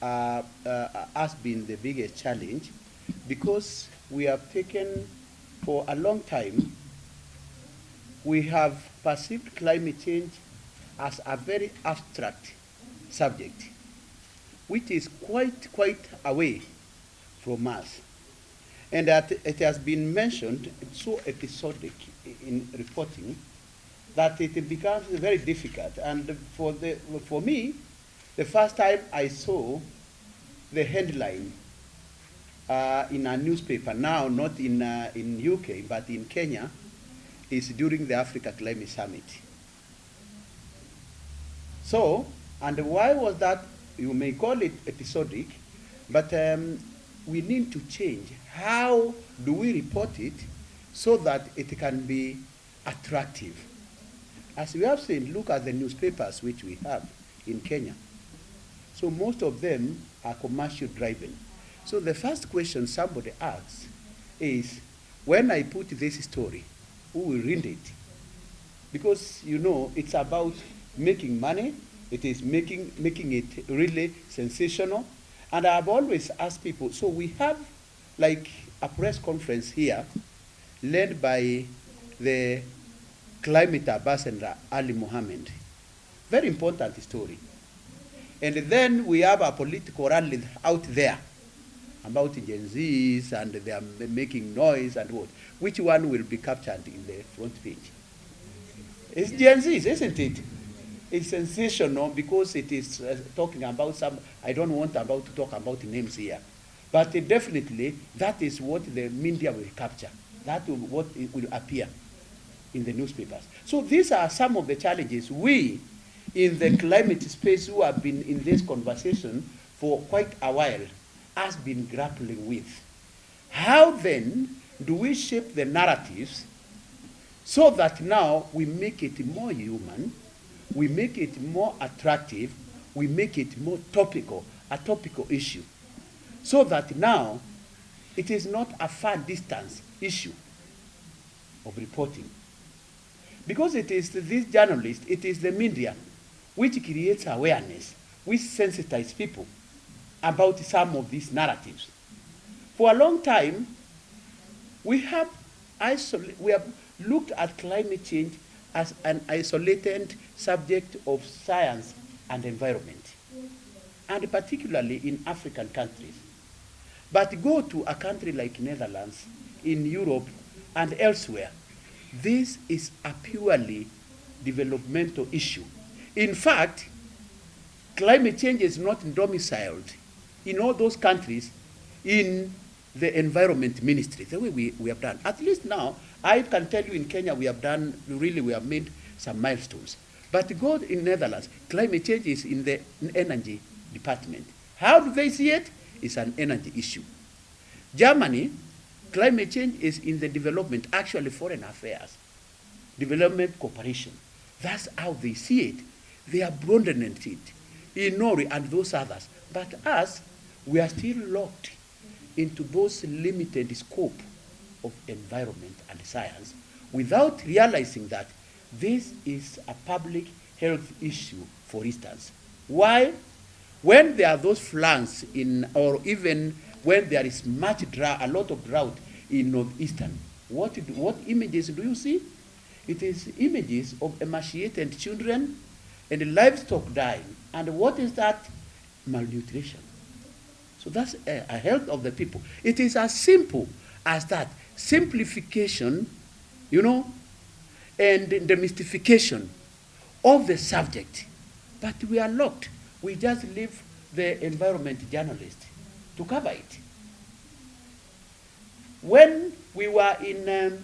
has been the biggest challenge because we have taken, for a long time, we have perceived climate change as a very abstract subject, which is quite away from us. And that it has been mentioned, it's so episodic in reporting, that it becomes very difficult. And for me, the first time I saw the headline in a newspaper, now not in UK, but in Kenya, is during the Africa Climate Summit. So, and why was that? You may call it episodic, but we need to change. How do we report it so that it can be attractive? As we have seen, look at the newspapers which we have in Kenya. So most of them are commercial driven. So the first question somebody asks is, when I put this story, who will read it? Because, you know, it's about making money. It is making it really sensational. And I've always asked people, so we have like a press conference here led by the climate ambassador, Ali Mohammed. Very important story. And then we have a political rally out there about Gen Zs, and they are making noise and what. Which one will be captured in the front page? It's Gen Zs, isn't it? It's sensational because it is talking about some, I don't want to talk about names here. But definitely, that is what the media will capture. That will what it will appear in the newspapers. So these are some of the challenges we, in the climate space, who have been in this conversation for quite a while, has been grappling with. How then do we shape the narratives so that now we make it more human, we make it more attractive, we make it more topical, a topical issue, so that now it is not a far distance issue of reporting. Because it is these journalists, it is the media which creates awareness, which sensitizes people about some of these narratives. For a long time, we have looked at climate change as an isolated subject of science and environment, and particularly in African countries. But go to a country like Netherlands, in Europe, and elsewhere, this is a purely developmental issue. In fact, climate change is not domiciled in all those countries in the environment ministry, the way we have done. At least now, I can tell you in Kenya we have made some milestones. But go in Netherlands, climate change is in the energy department. How do they see it? It's an energy issue. Germany, climate change is in the development, actually foreign affairs, development cooperation. That's how they see it. They are broadening it in Norway and those others. But us, we are still locked into those limited scope of environment and science without realizing that this is a public health issue, for instance. Why? When there are those floods or even when there is a lot of drought in northeastern, what images do you see? It is images of emaciated children and livestock dying. And what is that? Malnutrition. So that's a health of the people. It is as simple as that. Simplification, and demystification of the subject. But we are locked. We just leave the environment journalist to cover it. When we were in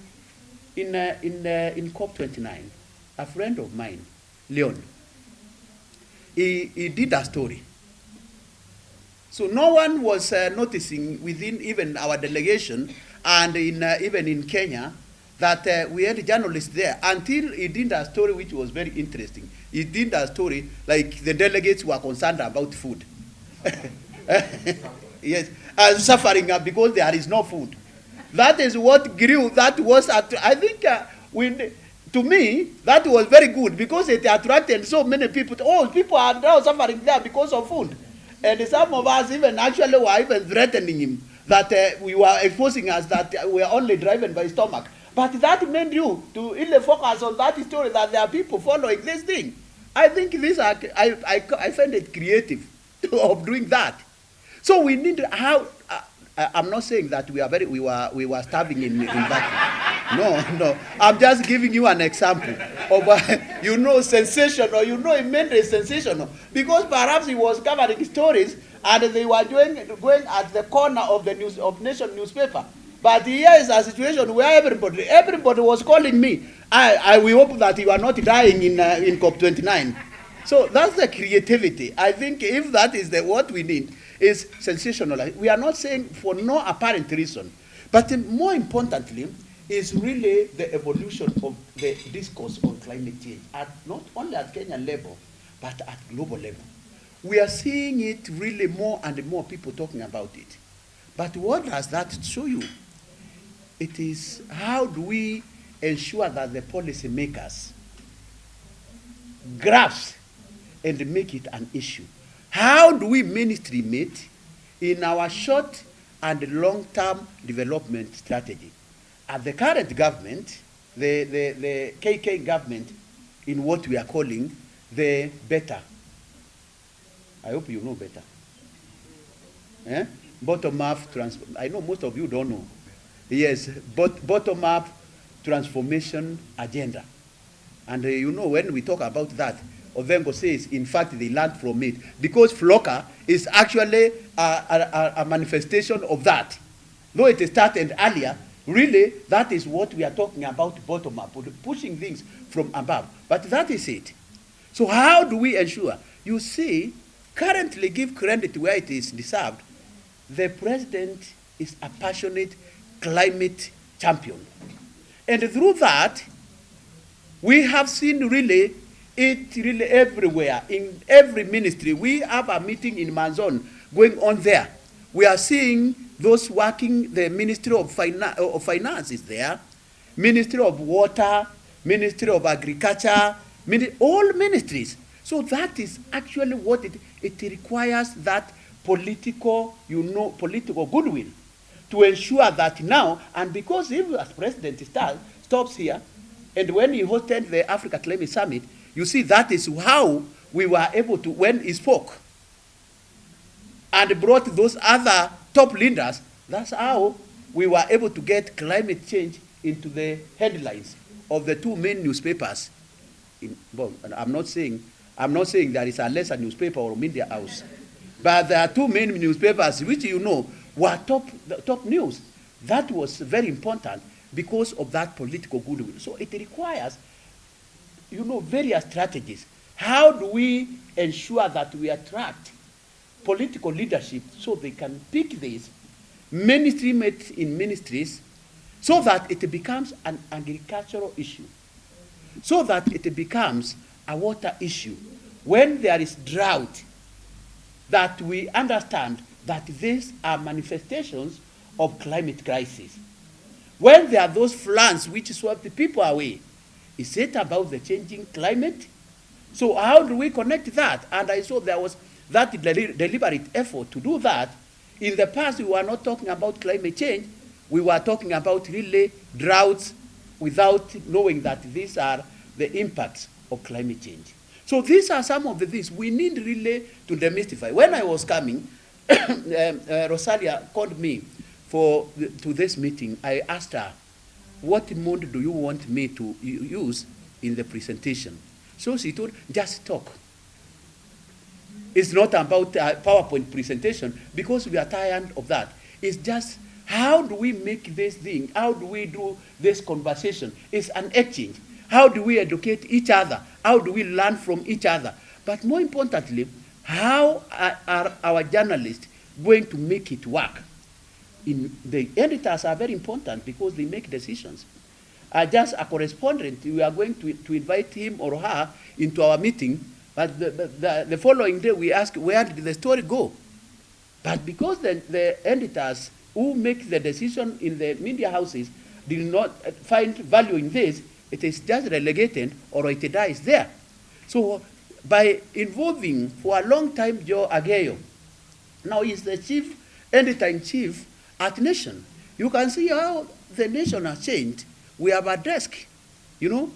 COP29, a friend of mine, Leon, he did a story. So no one was noticing within even our delegation and even in Kenya that we had journalists there until he did a story which was very interesting. He did a story like the delegates were concerned about food. Yes, and suffering because there is no food. That is what grew. That was, I think, to me, that was very good because it attracted so many people. Oh, people are now suffering there because of food. And some of us even actually were even threatening him that we were exposing us that we are only driven by stomach. But that made you to really focus on that story that there are people following this thing. I think these are, I find it creative of doing that. So we need to, I'm not saying that we were starving in battle. No. I'm just giving you an example of sensational. It made it sensational because perhaps he was covering stories and they were going at the corner of the Nation newspaper. But here is a situation where everybody was calling me. We hope that you are not dying in COP29. So that's the creativity. I think if that is what we need, is sensational. We are not saying for no apparent reason, but more importantly is really the evolution of the discourse on climate change, not only at Kenyan level, but at global level. We are seeing it really more and more people talking about it. But what does that show you? It is how do we ensure that the policy makers grasp and make it an issue? How do we mainstream it in our short and long-term development strategy? At the current government, the KK government, in what we are calling the better. I hope you know better. Bottom-up I know most of you don't know. Yes, bottom-up transformation agenda. And when we talk about that, Ovengo says, in fact, they learned from it. Because Flocker is actually a manifestation of that. Though it started earlier, really, that is what we are talking about, bottom-up, pushing things from above. But that is it. So how do we ensure? You see, currently, give credit where it is deserved, the president is a passionate climate champion. And through that, we have seen really everywhere, in every ministry. We have a meeting in Manzon going on there. We are seeing those working, the Ministry of Finance is there, Ministry of Water, Ministry of Agriculture, all ministries. So that is actually what it requires, that political goodwill to ensure that now, and because if as president stops here, and when he hosted the Africa Climate Summit, you see that is how we were able to, when he spoke and brought those other top leaders, that's how we were able to get climate change into the headlines of the two main newspapers. I'm not saying there is a lesser newspaper or media house, but there are two main newspapers which were top news. That was very important because of that political goodwill. So it requires, various strategies. How do we ensure that we attract political leadership so they can pick this, mainstream it in ministries, so that it becomes an agricultural issue, so that it becomes a water issue. When there is drought, that we understand that these are manifestations of climate crisis. When there are those floods which sweep the people away, is it about the changing climate? So how do we connect that? And I saw there was that deliberate effort to do that. In the past, we were not talking about climate change. We were talking about really droughts without knowing that these are the impacts of climate change. So these are some of the things we need really to demystify. When I was coming, Rosalia called me to this meeting. I asked her, what mode do you want me to use in the presentation? So she told, just talk. It's not about a PowerPoint presentation because we are tired of that. It's just, how do we make this thing? How do we do this conversation? It's an exchange. How do we educate each other? How do we learn from each other? But more importantly, how are our journalists going to make it work? The editors are very important because they make decisions. Just a correspondent, we are going to invite him or her into our meeting, but the following day we ask, where did the story go? But because the editors who make the decision in the media houses did not find value in this, it is just relegated or it dies there. So by involving for a long time Joe Ageyo, Now he's the chief, editor-in-chief at Nation. You can see how the nation has changed. We have a desk, you know,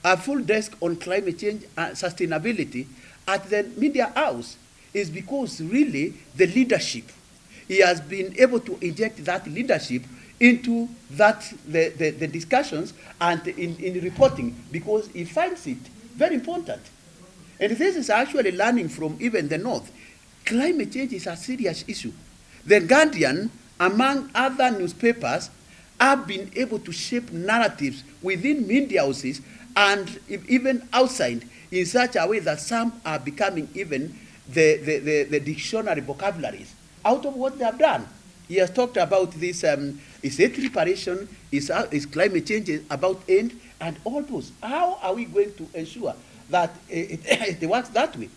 a full desk on climate change and sustainability at the media house. Is because really the leadership, he has been able to inject that leadership into the discussions and in reporting, because he finds it very important. And this is actually learning from even the North. Climate change is a serious issue. The Guardian, among other newspapers, have been able to shape narratives within media houses and even outside in such a way that some are becoming even the dictionary vocabularies out of what they have done. He has talked about this, is it reparation, is climate change about end, and all those. How are we going to ensure that it works that way?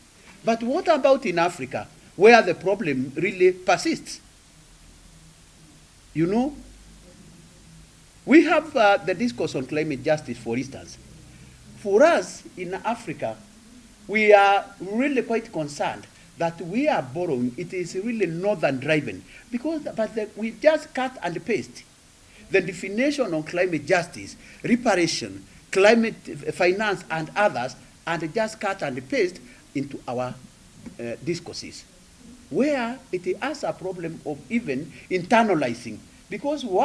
But what about in Africa, where the problem really persists? You know, we have the discourse on climate justice, for instance. For us in Africa, we are really quite concerned that we are borrowing. It is really northern driven, because we just cut and paste the definition on climate justice, reparation, climate finance, and others, and just cut and paste into our discourses, where it has a problem of even internalizing, because why?